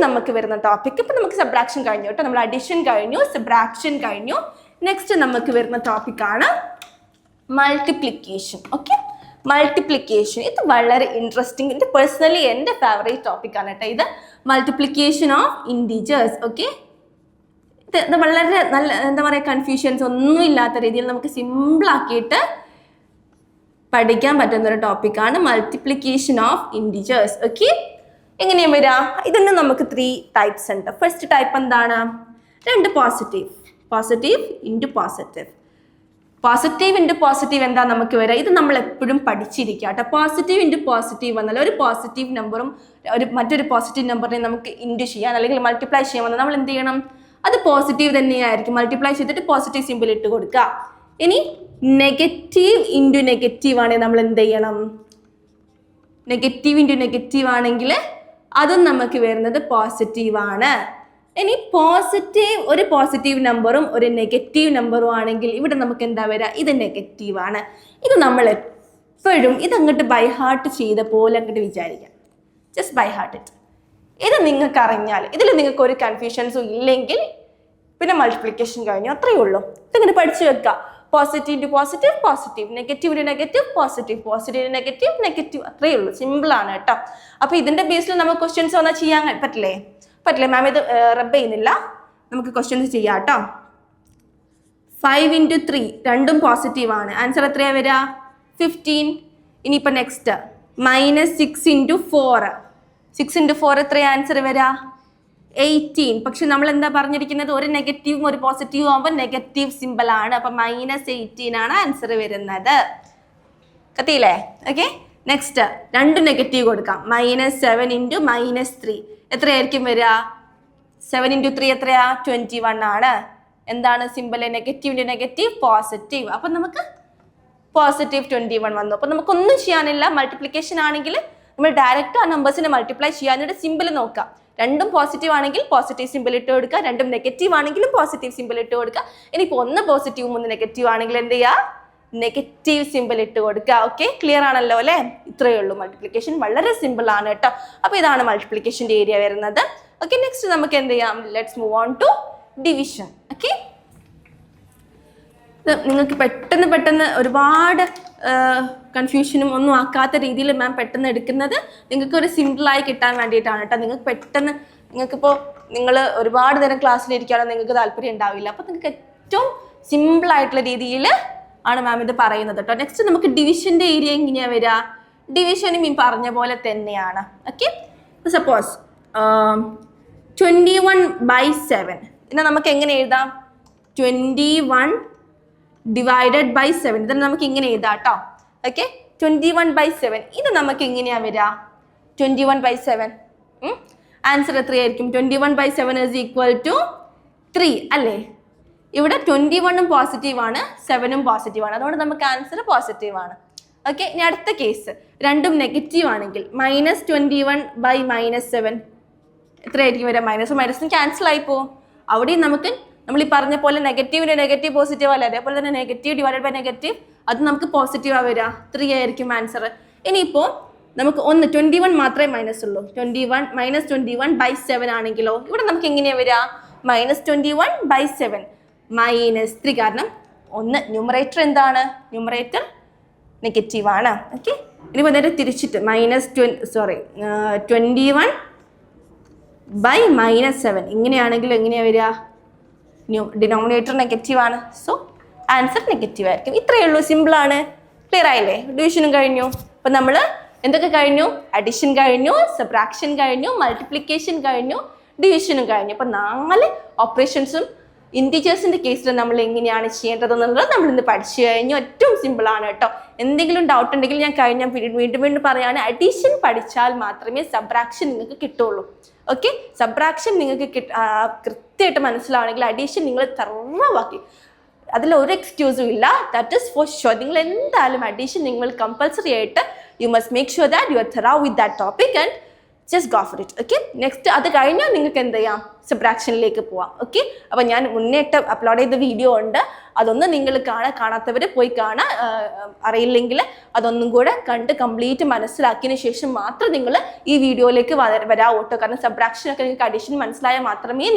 നമുക്ക് വരുന്ന ടോപ്പിക്, ഇപ്പം നമുക്ക് സബ്ട്രാക്ഷൻ കഴിഞ്ഞു കേട്ടോ, നമ്മൾ അഡിഷൻ കഴിഞ്ഞു, സബ്ട്രാക്ഷൻ കഴിഞ്ഞു. നെക്സ്റ്റ് നമുക്ക് വരുന്ന ടോപ്പിക്കാണ് മൾട്ടിപ്ലിക്കേഷൻ. Okay, multiplication. ഇത് വളരെ ഇൻട്രസ്റ്റിംഗ്, ഇത് പേഴ്സണലി എൻ്റെ ഫേവറേറ്റ് ടോപ്പിക്കാണ് കേട്ടോ. ഇത് മൾട്ടിപ്ലിക്കേഷൻ ഓഫ് ഇൻറ്റീജേഴ്സ്. ഓക്കെ, ഇത് വളരെ നല്ല എന്താ പറയുക, കൺഫ്യൂഷൻസ് ഒന്നും ഇല്ലാത്ത രീതിയിൽ നമുക്ക് സിമ്പിളാക്കിയിട്ട് പഠിക്കാൻ പറ്റുന്നൊരു ടോപ്പിക്കാണ് മൾട്ടിപ്ലിക്കേഷൻ ഓഫ് ഇൻറ്റീജേഴ്സ്. ഓക്കെ, എങ്ങനെയാണ് വരിക? ഇതിന് നമുക്ക് 3 ടൈപ്സ് ഉണ്ട്. ഫസ്റ്റ് ടൈപ്പ് എന്താണ്? 2 positive, positive into positive. Positive into positive എന്താ നമുക്ക് വരിക? ഇത് നമ്മൾ എപ്പോഴും പഠിച്ചിരിക്കുക കേട്ടോ. പോസിറ്റീവ് ഇൻറ്റു പോസിറ്റീവ് വന്നാൽ ഒരു പോസിറ്റീവ് നമ്പറും മറ്റൊരു പോസിറ്റീവ് നമ്പറിനെ നമുക്ക് ഇൻറ്റു ചെയ്യാൻ അല്ലെങ്കിൽ മൾട്ടിപ്ലൈ ചെയ്യാൻ വന്നാൽ നമ്മൾ എന്ത് ചെയ്യണം? അത് പോസിറ്റീവ് തന്നെയായിരിക്കും. മൾട്ടിപ്ലൈ ചെയ്തിട്ട് പോസിറ്റീവ് സിമ്പിൾ ഇട്ട് കൊടുക്കുക. ഇനി നെഗറ്റീവ് ഇൻറ്റു നെഗറ്റീവ് ആണെങ്കിൽ നമ്മൾ എന്ത് ചെയ്യണം? നെഗറ്റീവ് ഇൻറ്റു നെഗറ്റീവ് ആണെങ്കിൽ അതും നമുക്ക് വരുന്നത് പോസിറ്റീവാണ്. ഇനി പോസിറ്റീവ്, ഒരു പോസിറ്റീവ് നമ്പറും ഒരു നെഗറ്റീവ് നമ്പറും ആണെങ്കിൽ ഇവിടെ നമുക്ക് എന്താ വരിക? ഇത് നെഗറ്റീവാണ്. ഇത് നമ്മൾ എപ്പോഴും ഇതങ്ങോട്ട് ബൈ ഹാർട്ട് ചെയ്ത പോലെ അങ്ങോട്ട് വിചാരിക്കാം. Just by heart it. ഇത് നിങ്ങൾക്ക് അറിഞ്ഞാൽ, ഇതിൽ നിങ്ങൾക്ക് ഒരു കൺഫ്യൂഷൻസും ഇല്ലെങ്കിൽ പിന്നെ മൾട്ടിപ്ലിക്കേഷൻ കഴിഞ്ഞു, അത്രയേ ഉള്ളൂ. ഇതിങ്ങനെ പഠിച്ചു വെക്കുക. Positive into positive, positive, negative into negative, positive, positive into negative, negative, അത്രയേ ഉള്ളൂ. സിമ്പിളാണ് കേട്ടോ. അപ്പോൾ ഇതിൻ്റെ ബേസിൽ നമുക്ക് ക്വസ്റ്റ്യൻസ് വന്നാൽ ചെയ്യാൻ പറ്റില്ലേ? പറ്റില്ലേ മാം? ഇത് റബ്ബ് ചെയ്യുന്നില്ല, നമുക്ക് ക്വസ്റ്റ്യൻസ് ചെയ്യാം കേട്ടോ. 5 ഇൻറ്റു 3 രണ്ടും പോസിറ്റീവാണ്. ആൻസർ എത്രയാണ് വരിക? 15. ഇനിയിപ്പോൾ നെക്സ്റ്റ് -6 ഇൻറ്റു 4. 6 ഇൻറ്റു 4 എത്രയാണ് ആൻസർ വരിക? 18. പക്ഷെ നമ്മൾ എന്താ പറഞ്ഞിരിക്കുന്നത്? ഒരു നെഗറ്റീവും ഒരു പോസിറ്റീവും ആകുമ്പോൾ നെഗറ്റീവ് സിമ്പിൾ ആണ്. അപ്പം -18 ആണ് ആൻസർ വരുന്നത്. കത്തിയില്ലേ? ഓക്കെ, നെക്സ്റ്റ് 2 നെഗറ്റീവ് കൊടുക്കാം. -7 ഇൻറ്റു -3 എത്രയായിരിക്കും വരിക? 7 ഇൻറ്റു 3 എത്രയാ? 21 ആണ്. എന്താണ് simple? Negative into negative, positive. അപ്പം നമുക്ക് പോസിറ്റീവ് 21 വന്നു. അപ്പം നമുക്കൊന്നും ചെയ്യാനില്ല. മൾട്ടിപ്ലിക്കേഷൻ ആണെങ്കിൽ നമ്മൾ ഡയറക്റ്റ് ആ നമ്പേഴ്സിനെ മൾട്ടിപ്ലൈ ചെയ്യാനായിട്ട് സിമ്പിൾ നോക്കാം. രണ്ടും പോസിറ്റീവ് ആണെങ്കിൽ പോസിറ്റീവ് സിമ്പിൾ ഇട്ട് കൊടുക്കുക, രണ്ടും നെഗറ്റീവ് ആണെങ്കിലും പോസിറ്റീവ് സിമ്പിൾ ഇട്ട് കൊടുക്കുക. ഇനിയിപ്പോൾ ഒന്ന് പോസിറ്റീവും ഒന്ന് നെഗറ്റീവ് ആണെങ്കിൽ എന്ത് ചെയ്യുക? നെഗറ്റീവ് സിമ്പിൾ ഇട്ട് കൊടുക്കുക. ഓക്കെ, ക്ലിയർ ആണല്ലോ അല്ലേ? ഇത്രയേ ഉള്ളൂ. മൾട്ടിപ്ലിക്കേഷൻ വളരെ സിമ്പിൾ ആണ് കേട്ടോ. അപ്പോൾ ഇതാണ് മൾട്ടിപ്ലിക്കേഷൻ്റെ ഏരിയ വരുന്നത്. ഓക്കെ, നെക്സ്റ്റ് നമുക്ക് എന്ത് ചെയ്യാം? Let's move on to division. Okay, നിങ്ങൾക്ക് പെട്ടെന്ന് ഒരുപാട് കൺഫ്യൂഷനും ഒന്നും ആക്കാത്ത രീതിയിൽ മാം പെട്ടെന്ന് എടുക്കുന്നത് നിങ്ങൾക്ക് ഒരു സിമ്പിളായി കിട്ടാൻ വേണ്ടിയിട്ടാണ് കേട്ടോ. നിങ്ങൾക്കിപ്പോൾ നിങ്ങൾ ഒരുപാട് നേരം ക്ലാസ്സിലിരിക്കുകയാണെങ്കിൽ നിങ്ങൾക്ക് താല്പര്യം ഉണ്ടാവില്ല. അപ്പോൾ നിങ്ങൾക്ക് ഏറ്റവും സിമ്പിളായിട്ടുള്ള രീതിയിൽ ആണ് മാം ഇത് പറയുന്നത് കേട്ടോ. നെക്സ്റ്റ് നമുക്ക് ഡിവിഷൻ്റെ ഏരിയ എങ്ങനെയാണ് വരിക? ഡിവിഷനും ഈ പറഞ്ഞ പോലെ തന്നെയാണ്. ഓക്കെ, സപ്പോസ് 21/7 ഇതിനെ നമുക്ക് എങ്ങനെ എഴുതാം? 21 ഡിവൈഡഡ് ബൈ 7. ഇത് നമുക്ക് ഇങ്ങനെ എഴുതാം കേട്ടോ. ഓക്കെ, 21/7 ഇത് നമുക്ക് എങ്ങനെയാണ് വരിക? 21/7 ആൻസർ എത്രയായിരിക്കും? 21/7 ഈസ് ഈക്വൽ ടു 3 അല്ലേ? ഇവിടെ 21ഉം പോസിറ്റീവാണ്, 7ഉം പോസിറ്റീവാണ്. അതുകൊണ്ട് നമുക്ക് ആൻസർ പോസിറ്റീവാണ്. ഓക്കെ, ഇനി അടുത്ത കേസ് രണ്ടും നെഗറ്റീവ് ആണെങ്കിൽ -21/-7 എത്രയായിരിക്കും വരിക? മൈനസും ക്യാൻസൽ ആയി പോവും. അവിടെയും നമുക്ക് നമ്മൾ ഈ പറഞ്ഞ പോലെ നെഗറ്റീവിൻ്റെ നെഗറ്റീവ് പോസിറ്റീവ് അല്ലേ? അതേപോലെ തന്നെ നെഗറ്റീവ് ഡിവൈഡഡ് ബൈ നെഗറ്റീവ് അത് നമുക്ക് പോസിറ്റീവാണ് വരിക. 3 ആയിരിക്കും ആൻസർ. ഇനിയിപ്പോൾ നമുക്ക് 21 മാത്രമേ മൈനസ് ഉള്ളൂ. 21/7 ആണെങ്കിലോ ഇവിടെ നമുക്ക് എങ്ങനെയാണ് വരിക? -21/7 -3. കാരണം ഒന്ന് ന്യൂമറേറ്റർ എന്താണ്? ന്യൂമറേറ്റർ നെഗറ്റീവ് ആണ്. ഓക്കെ, ഇനിയിപ്പോൾ നേരെ തിരിച്ചിട്ട് -21/-7 ഇങ്ങനെയാണെങ്കിലും എങ്ങനെയാണ് വരിക? ഡിനോമിനേറ്റർ നെഗറ്റീവ് ആണ്. സോ ആൻസർ നെഗറ്റീവ് ആയിരിക്കും. ഇത്രയേ ഉള്ളൂ, സിമ്പിളാണ്. ക്ലിയർ ആയില്ലേ? ഡിവിഷനും കഴിഞ്ഞു. അപ്പം നമ്മൾ എന്തൊക്കെ കഴിഞ്ഞു? അഡിഷൻ കഴിഞ്ഞു, സബ്ട്രാക്ഷൻ കഴിഞ്ഞു, മൾട്ടിപ്ലിക്കേഷൻ കഴിഞ്ഞു, ഡിവിഷനും കഴിഞ്ഞു. അപ്പം 4 ഓപ്പറേഷൻസും ഇൻറ്റിജേഴ്സിൻ്റെ കേസിൽ നമ്മൾ എങ്ങനെയാണ് ചെയ്യേണ്ടതെന്നുള്ളത് നമ്മൾ ഇന്ന് പഠിച്ചു കഴിഞ്ഞു. ഏറ്റവും സിമ്പിളാണ് കേട്ടോ. എന്തെങ്കിലും ഡൗട്ട് ഉണ്ടെങ്കിൽ ഞാൻ കഴിഞ്ഞ വീണ്ടും പറയുകയാണ്, അഡീഷൻ പഠിച്ചാൽ മാത്രമേ സബ്ട്രാക്ഷൻ നിങ്ങൾക്ക് കിട്ടുള്ളൂ. ഓക്കെ, സബ്ട്രാക്ഷൻ നിങ്ങൾക്ക് കൃത്യമായിട്ട് മനസ്സിലാവണമെങ്കിൽ അഡീഷൻ നിങ്ങൾ തറവാക്കി, അതിലൊരു എക്സ്ക്യൂസും ഇല്ല. That is for sure. നിങ്ങൾ എന്തായാലും അഡീഷൻ നിങ്ങൾ കമ്പൽസറി ആയിട്ട് you must make sure that you are thorough with that topic and just go for it. Okay, next അത് കഴിഞ്ഞാൽ നിങ്ങൾക്ക് എന്ത് ചെയ്യാം, സബ്ട്രാക്ഷനിലേക്ക് പോവാം. ഓക്കെ, അപ്പോൾ ഞാൻ മുന്നേറ്റ് അപ്ലോഡ് ചെയ്ത വീഡിയോ ഉണ്ട്, അതൊന്നും നിങ്ങൾ കാണാത്തവർ പോയി കാണാൻ, അറിയില്ലെങ്കിൽ അതൊന്നും കൂടെ കണ്ട് കംപ്ലീറ്റ് മനസ്സിലാക്കിയതിന് ശേഷം മാത്രം നിങ്ങൾ ഈ വീഡിയോയിലേക്ക് വരാവൂട്ടോ. കാരണം സബ്ട്രാക്ഷൻ ഒക്കെ നിങ്ങൾക്ക് അഡീഷൻ മനസ്സിലായാൽ മാത്രമേ